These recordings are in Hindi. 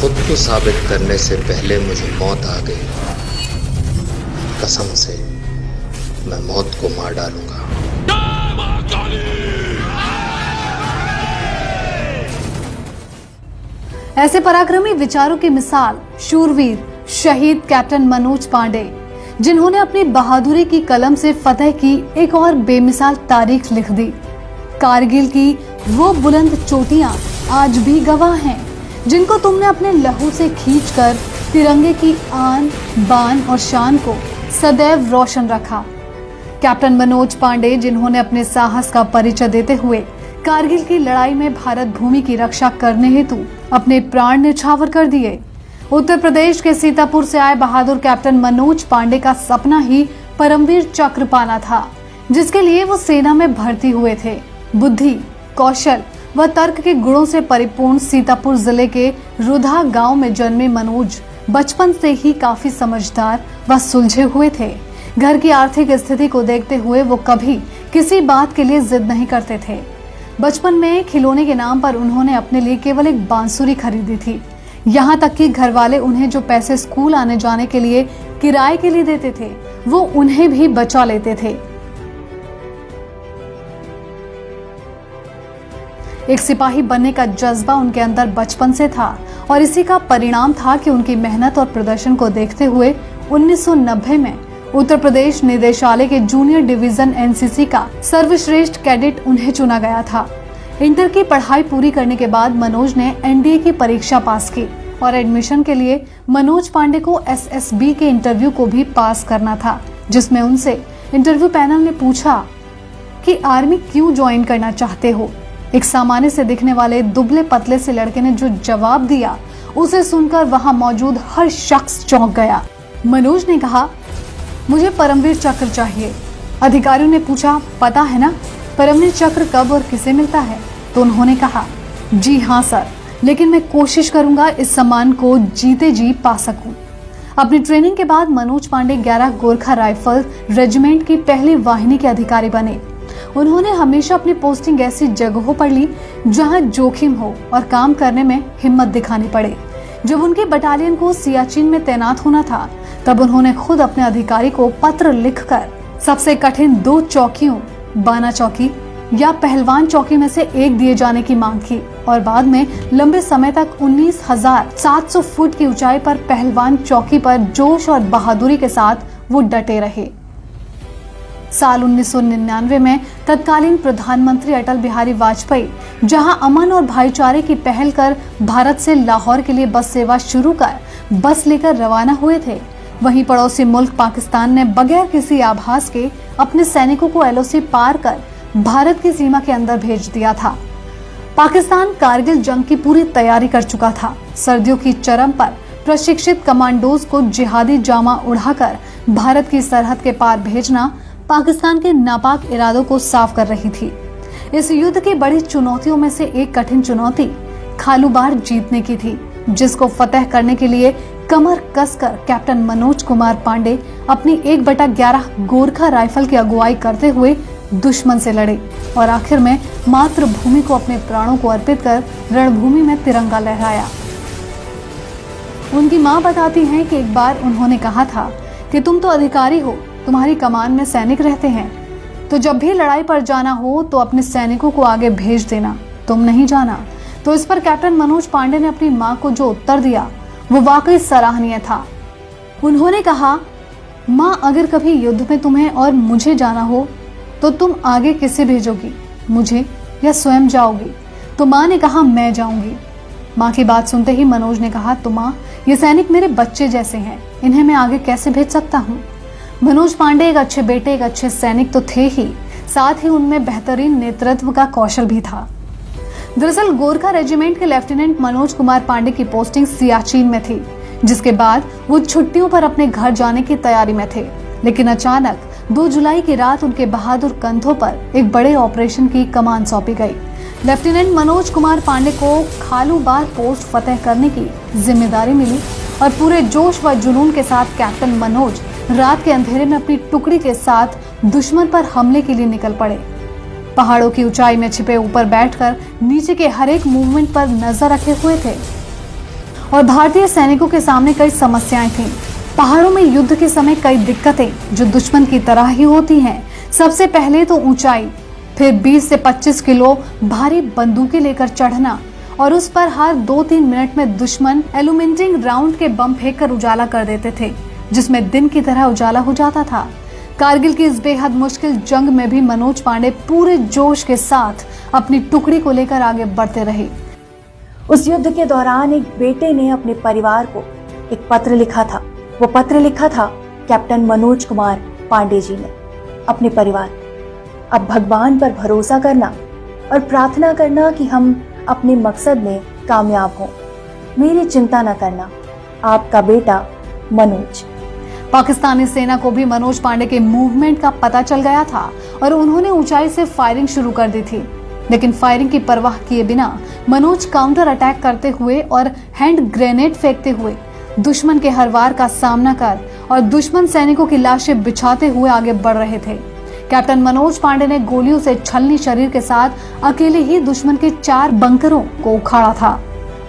खुद को साबित करने से पहले मुझे मौत आ गई। कसम से मैं मौत को मार डालूंगा। ऐसे पराक्रमी विचारों की मिसाल शूरवीर शहीद कैप्टन मनोज पांडे, जिन्होंने अपनी बहादुरी की कलम से फतेह की एक और बेमिसाल तारीख लिख दी। कारगिल की वो बुलंद चोटियां आज भी गवाह हैं, जिनको तुमने अपने लहू से खींचकर तिरंगे की आन, बान और शान को सदैव रोशन रखा। कैप्टन मनोज पांडे, जिन्होंने अपने साहस का परिचय देते हुए कारगिल की लड़ाई में भारत भूमि की रक्षा करने हेतु अपने प्राण न्यौछावर कर दिए। उत्तर प्रदेश के सीतापुर से आए बहादुर कैप्टन मनोज पांडे का सपना ही परमवीर चक्र पाना था, जिसके लिए वो सेना में भर्ती हुए थे। बुद्धि, कौशल व तर्क के गुणों से परिपूर्ण सीतापुर जिले के रुधा गांव में जन्मे मनोज बचपन से ही काफी समझदार व सुलझे हुए थे। घर की आर्थिक स्थिति को देखते हुए वो कभी किसी बात के लिए जिद नहीं करते थे। बचपन में खिलौने के नाम पर उन्होंने अपने लिए केवल एक बांसुरी खरीदी थी। यहाँ तक कि घर वाले उन्हें जो पैसे स्कूल आने जाने के लिए किराए के लिए देते थे, वो उन्हें भी बचा लेते थे। एक सिपाही बनने का जज्बा उनके अंदर बचपन से था और इसी का परिणाम था कि उनकी मेहनत और प्रदर्शन को देखते हुए 1990 में उत्तर प्रदेश निदेशालय के जूनियर डिवीजन एनसीसी का सर्वश्रेष्ठ कैडेट उन्हें चुना गया था। इंटर की पढ़ाई पूरी करने के बाद मनोज ने एनडीए की परीक्षा पास की और एडमिशन के लिए मनोज पांडे को एसएसबी के इंटरव्यू को भी पास करना था, जिसमें उनसे इंटरव्यू पैनल ने पूछा कि आर्मी क्यों ज्वाइन करना चाहते हो। एक सामान्य से दिखने वाले दुबले पतले से लड़के ने जो जवाब दिया, उसे सुनकर वहां मौजूद हर शख्स चौंक गया। मनोज ने कहा, मुझे परमवीर चक्र चाहिए। अधिकारियों ने पूछा, पता है ना परमवीर चक्र कब और किसे मिलता है? तो उन्होंने कहा, जी हाँ सर, लेकिन मैं कोशिश करूंगा इस सम्मान को जीते जी पा सकूं। अपनी ट्रेनिंग के बाद मनोज पांडे 11 गोरखा राइफल रेजिमेंट की पहली वाहिनी के अधिकारी बने। उन्होंने हमेशा अपनी पोस्टिंग ऐसी जगहों पर ली जहां जोखिम हो और काम करने में हिम्मत दिखानी पड़े। जब उनके बटालियन को सियाचिन में तैनात होना था, तब उन्होंने खुद अपने अधिकारी को पत्र लिखकर सबसे कठिन 2 चौकियों, बाना चौकी या पहलवान चौकी में से एक दिए जाने की मांग की और बाद में लंबे समय तक 19,700 फुट की ऊंचाई पर पहलवान चौकी पर जोश और बहादुरी के साथ वो डटे रहे। साल 1999 में तत्कालीन प्रधानमंत्री अटल बिहारी वाजपेयी जहां अमन और भाईचारे की पहल कर भारत से लाहौर के लिए बस सेवा शुरू कर बस लेकर रवाना हुए थे, वहीं पड़ोसी मुल्क पाकिस्तान ने बगैर किसी आभास के अपने सैनिकों को एलओसी पार कर भारत की सीमा के अंदर भेज दिया था। पाकिस्तान कारगिल जंग की पूरी तैयारी कर चुका था। सर्दियों की चरम पर प्रशिक्षित कमांडोज को जिहादी जामा उड़ाकर भारत की सरहद के पार भेजना पाकिस्तान के नापाक इरादों को साफ कर रही थी। इस युद्ध की बड़ी चुनौतियों में से एक कठिन चुनौती खालूबार जीतने की थी, जिसको फतेह करने के लिए कमर कसकर कैप्टन मनोज कुमार पांडे अपनी 1/11 गोरखा राइफल की अगुवाई करते हुए दुश्मन से लड़े और आखिर में मातृभूमि को अपने प्राणों को अर्पित कर रणभूमि में तिरंगा लहराया। उनकी मां बताती हैं कि एक बार उन्होंने कहा था कि तुम तो अधिकारी हो, तुम्हारी कमान में सैनिक रहते हैं, तो जब भी लड़ाई पर जाना हो तो अपने सैनिकों को आगे भेज देना, तुम नहीं जाना। तो इस पर कैप्टन मनोज पांडे ने अपनी मां को जो उत्तर दिया वो वाकई सराहनीय था। उन्होंने कहा, मां, अगर कभी युद्ध में तुम्हें और मुझे जाना हो तो तुम आगे किसे भेजोगी, मुझे या स्वयं जाओगी? तो मां ने कहा, मैं जाऊंगी। मां की बात सुनते ही मनोज ने कहा, तो मां, ये सैनिक मेरे बच्चे जैसे हैं, इन्हें मैं आगे कैसे भेज सकता हूँ? मनोज पांडे एक अच्छे बेटे, एक अच्छे सैनिक तो थे ही, साथ ही उनमें बेहतरीन नेतृत्व का कौशल भी था। दरअसल गोरखा रेजिमेंट के लेफ्टिनेंट मनोज कुमार पांडे की पोस्टिंग सियाचिन में थी, जिसके बाद वो छुट्टियों पर अपने घर जाने की तैयारी में थे। लेकिन अचानक 2 जुलाई की रात उनके बहादुर कंधों पर एक बड़े ऑपरेशन की कमान सौंपी गई। लेफ्टिनेंट मनोज कुमार पांडे को खालूबार पोस्ट फतेह करने की जिम्मेदारी मिली और पूरे जोश व जुनून के साथ कैप्टन मनोज रात के अंधेरे में अपनी टुकड़ी के साथ दुश्मन पर हमले के लिए निकल पड़े। पहाड़ों की ऊंचाई में छिपे ऊपर बैठकर नीचे के हर एक मूवमेंट पर नजर रखे हुए थे। और भारतीय सैनिकों के सामने कई समस्याएं थीं। पहाड़ों में युद्ध के समय कई दिक्कतें जो दुश्मन की तरह ही होती हैं। सबसे पहले तो ऊंचाई, फिर 20 से 25 किलो भारी बंदूकें लेकर चढ़ना और उस पर हर 2-3 मिनट में दुश्मन एल्यूमिनियम राउंड के बम फेंककर उजाला कर देते थे, जिसमें दिन की तरह उजाला हो जाता था। कारगिल की इस बेहद मुश्किल जंग में भी मनोज पांडे पूरे जोश के साथ अपनी टुकड़ी को लेकर आगे बढ़ते रहे। उस युद्ध के दौरान एक बेटे ने अपने परिवार को एक पत्र लिखा था। वो पत्र लिखा था कैप्टन मनोज कुमार पांडे जी ने अपने परिवार। अब भगवान पर भरोसा करना और प्रार्थना करना कि हम अपने मकसद में कामयाब हों। मेरी चिंता न करना, आपका बेटा मनोज। पाकिस्तानी सेना को भी मनोज पांडे के मूवमेंट का पता चल गया था और उन्होंने ऊंचाई से फायरिंग शुरू कर दी थी। लेकिन फायरिंग की परवाह किए बिना मनोज काउंटर अटैक करते हुए और हैंड ग्रेनेड फेंकते हुए दुश्मन के हर वार का सामना कर और दुश्मन सैनिकों की लाशें बिछाते हुए आगे बढ़ रहे थे। कैप्टन मनोज पांडे ने गोलियों से छलनी शरीर के साथ अकेले ही दुश्मन के 4 बंकरों को उखाड़ा था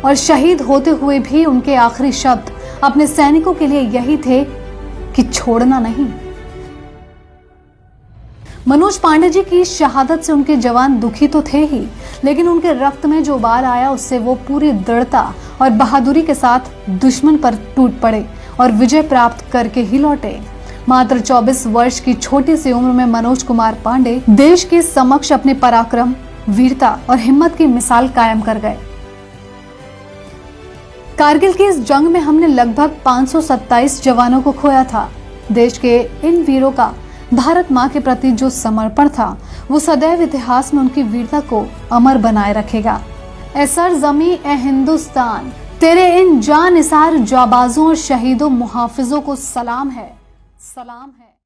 और शहीद होते हुए भी उनके आखिरी शब्द अपने सैनिकों के लिए यही थे कि छोड़ना नहीं। मनोज पांडे जी की शहादत से उनके जवान दुखी तो थे ही, लेकिन उनके रक्त में जो उबाल आया उससे वो पूरी दृढ़ता और बहादुरी के साथ दुश्मन पर टूट पड़े और विजय प्राप्त करके ही लौटे। मात्र 24 वर्ष की छोटी सी उम्र में मनोज कुमार पांडे देश के समक्ष अपने पराक्रम, वीरता और हिम्मत की मिसाल कायम कर गए। कारगिल की इस जंग में हमने लगभग 527 जवानों को खोया था। देश के इन वीरों का भारत माँ के प्रति जो समर्पण था वो सदैव इतिहास में उनकी वीरता को अमर बनाए रखेगा। ए सरज़मी ए हिंदुस्तान, तेरे इन जानिसार जाबाजों और शहीदों मुहाफिजों को सलाम है, सलाम है।